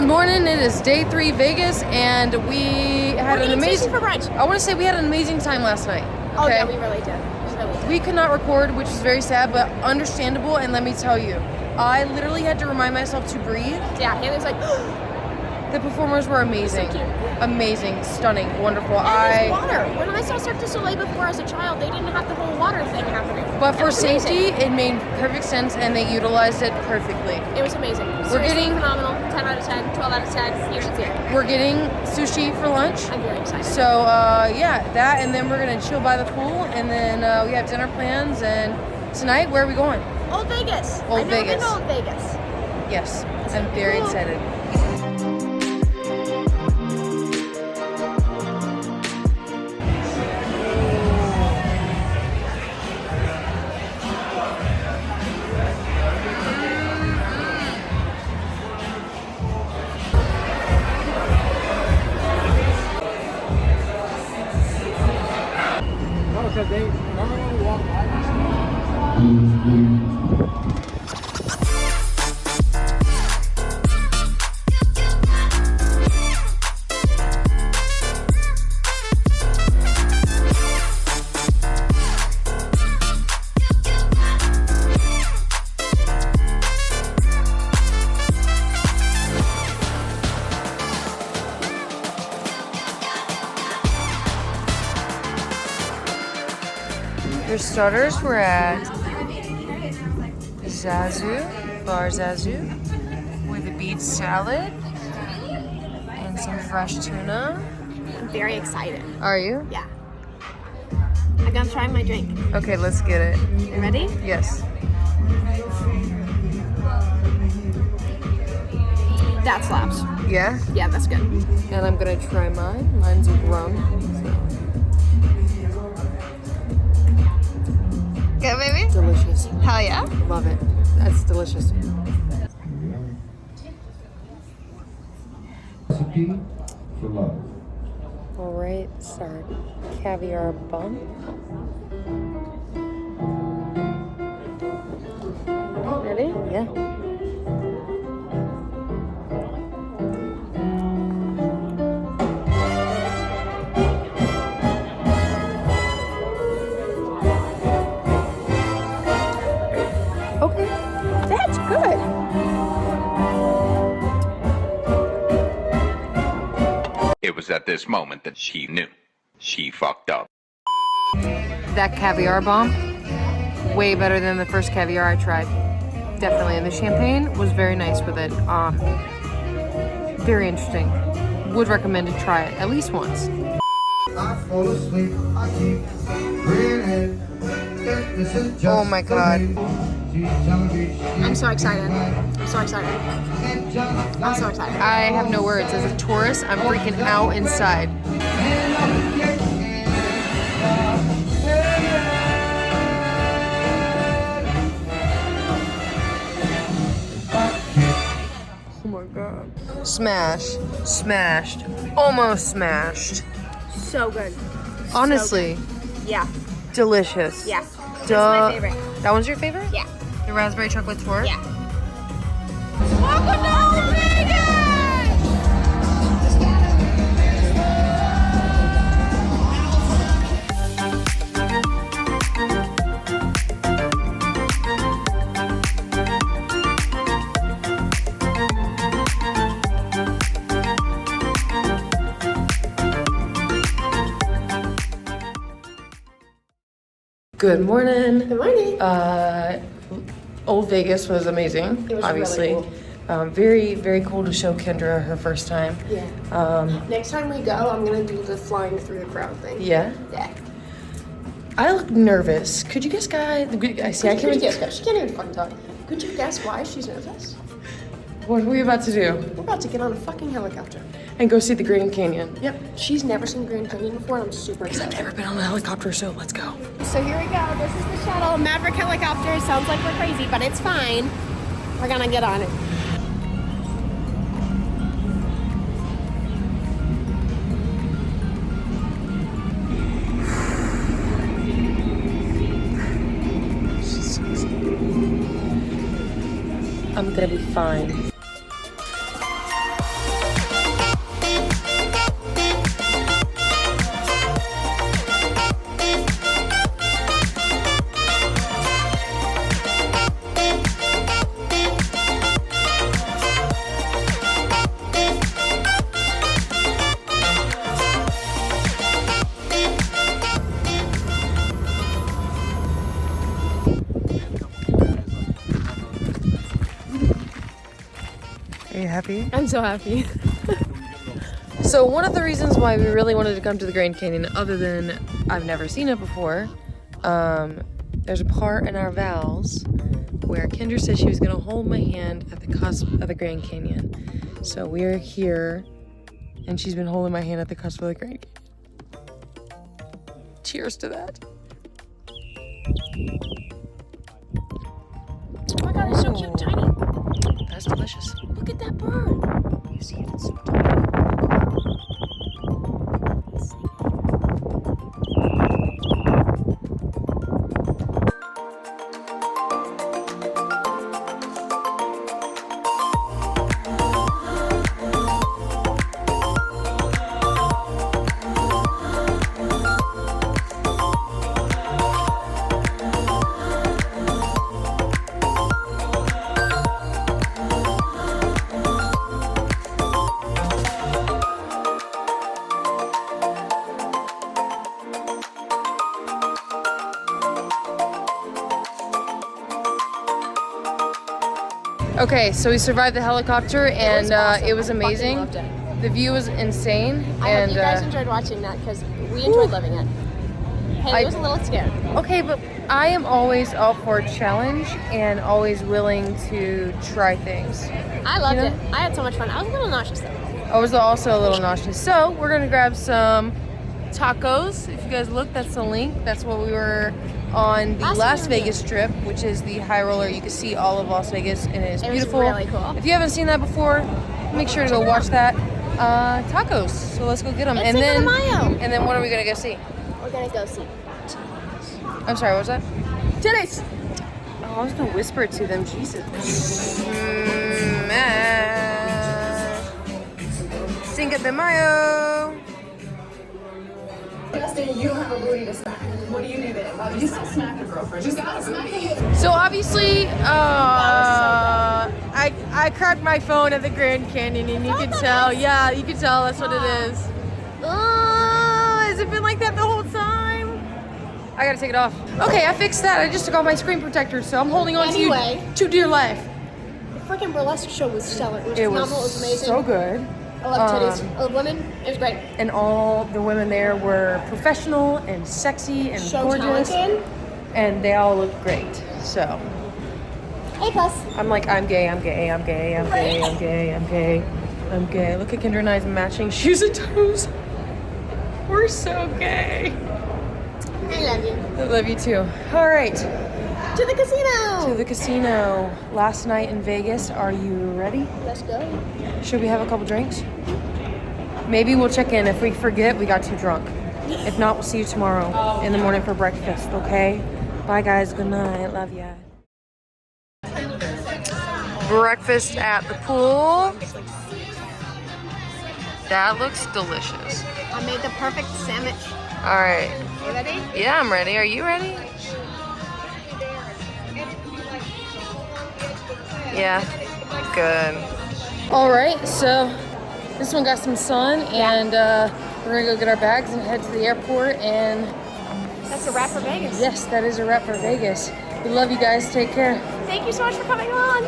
Good morning. It is day 3 Vegas, and we had an amazing. Sushi for brunch. I want to say we had an amazing time last night. Oh yeah, we really did. We could not record, which is very sad, but understandable. And let me tell you, I literally had to remind myself to breathe. Yeah, Hailee's like. The performers were amazing. So cute. Amazing, stunning, wonderful. And there's water. When I saw Cirque du Soleil before as a child, they didn't have the whole water thing happening. But for safety, it made perfect sense, and they utilized it perfectly. It was amazing. We're getting phenomenal. 10 out of 10, 12 out of 10. You should see it. We're getting sushi for lunch. I'm very excited. So yeah, that, and then we're gonna chill by the pool, and then we have dinner plans. And tonight, where are we going? Old Vegas. Old Vegas. Old Vegas. Yes, I'm very excited. Because they remember when we walked by. For starters, we're at Zazu, Bar Zazu, with a beef salad and some fresh tuna. I'm very excited. Are you? Yeah. I'm gonna try my drink. Okay, let's get it. You ready? Yes. That slaps. Yeah? Yeah, that's good. And I'm gonna try mine. Mine's with rum. Good, baby? Delicious. Hell yeah. Love it. That's delicious. Recipe for love. All right, it's our caviar bump. Ready? Yeah. Okay, that's good. It was at this moment that she knew. She fucked up. That caviar bomb, way better than the first caviar I tried. Definitely, and the champagne was very nice with it. Very interesting. Would recommend to try it at least once. Oh my god. I'm so excited. I'm so excited. I'm so excited. I have no words. As a tourist, I'm freaking out inside. Oh my god. Smash. Smashed. Almost smashed. So good. Honestly, So good. Yeah. delicious. Yeah. Duh. That's my favorite. That one's your favorite? Yeah. The raspberry chocolate torte? Yeah. Welcome to Old Vegas! Good morning. Good morning. Old Vegas was amazing, It was obviously. really cool. Very, very cool to show Kendra her first time. Yeah. Next time we go, I'm gonna do the flying through the crowd thing. Yeah? Yeah. I look nervous. Could you guess, guy? I see. I can't. She can't even fucking talk. Could you guess why she's nervous? What are we about to do? We're about to get on a fucking helicopter. And go see the Grand Canyon. Yep. She's never seen Grand Canyon before, and I'm super excited. Never been on a helicopter, so let's go. So here we go. This is the shuttle. Maverick helicopter. Sounds like we're crazy, but it's fine. We're gonna get on it. I'm gonna be fine. happy? I'm so happy. So one of the reasons why we really wanted to come to the Grand Canyon, other than I've never seen it before, there's a part in our vows where Kendra said she was gonna hold my hand at the cusp of the Grand Canyon. So we're here, and she's been holding my hand at the cusp of the Grand Canyon. Cheers to that. Oh my god, it's so cute, tiny. That's delicious. Look at that bird. You see it? It's so tiny. Okay, so we survived the helicopter, and awesome. it was I fucking amazing. loved it. The view was insane. I hope you guys enjoyed watching that because we enjoyed living it. Haley was a little scared. Okay, but I am always up for a challenge and always willing to try things. I loved You know? it. I had so much fun. I was a little nauseous though. I was also a little nauseous. So we're gonna grab some tacos. If you guys look, that's the link. That's what we were on the Las Vegas trip, which is the high roller. You can see all of Las Vegas, and it is beautiful. It was really cool. If you haven't seen that before, make sure to go watch that. Tacos. So let's go get them. It's And Cinco de Mayo. then what are we gonna go see? We're gonna go see. I'm sorry, what was that? Today's. Oh, I was gonna whisper it to them. Jesus. Cinco de Mayo. Justin, you don't have a booty to smack. What do you do then? You just smack a girlfriend. Just gotta smack it. So obviously, I cracked my phone at the Grand Canyon, and you can tell. Yeah, you can tell. That's what it is. Oh, has it been like that the whole time? I gotta take it off. Okay, I fixed that. I just took off my screen protector, so I'm holding on Anyway. to you to dear life. The freaking burlesque show was stellar. It was It phenomenal. It was amazing. so good. I love titties. I love women. It was great. And all the women there were professional and sexy and So gorgeous, talented. and they all looked great. So A plus. I'm like, I'm gay, I'm gay, I'm gay, I'm gay, I'm gay, I'm gay, I'm gay. Look at Kendra and I's matching shoes and toes. We're so gay. I love you. I love you too. All right, To the casino. to the casino. Last night in Vegas. Are you ready? Let's go. Should we have a couple drinks? Maybe we'll check in. If we forget, we got too drunk. If not, we'll see you tomorrow in the morning for breakfast, okay? Bye, guys. Good night. Love ya. Breakfast at the pool. That looks delicious. I made the perfect sandwich. All right. You ready? Yeah, I'm ready. Are you ready? Yeah. Good. All right, so this one got some sun, and we're gonna go get our bags and head to the airport. And That's a wrap for Vegas. yes, that is a wrap for Vegas. We love you guys. Take care. Thank you so much for coming on.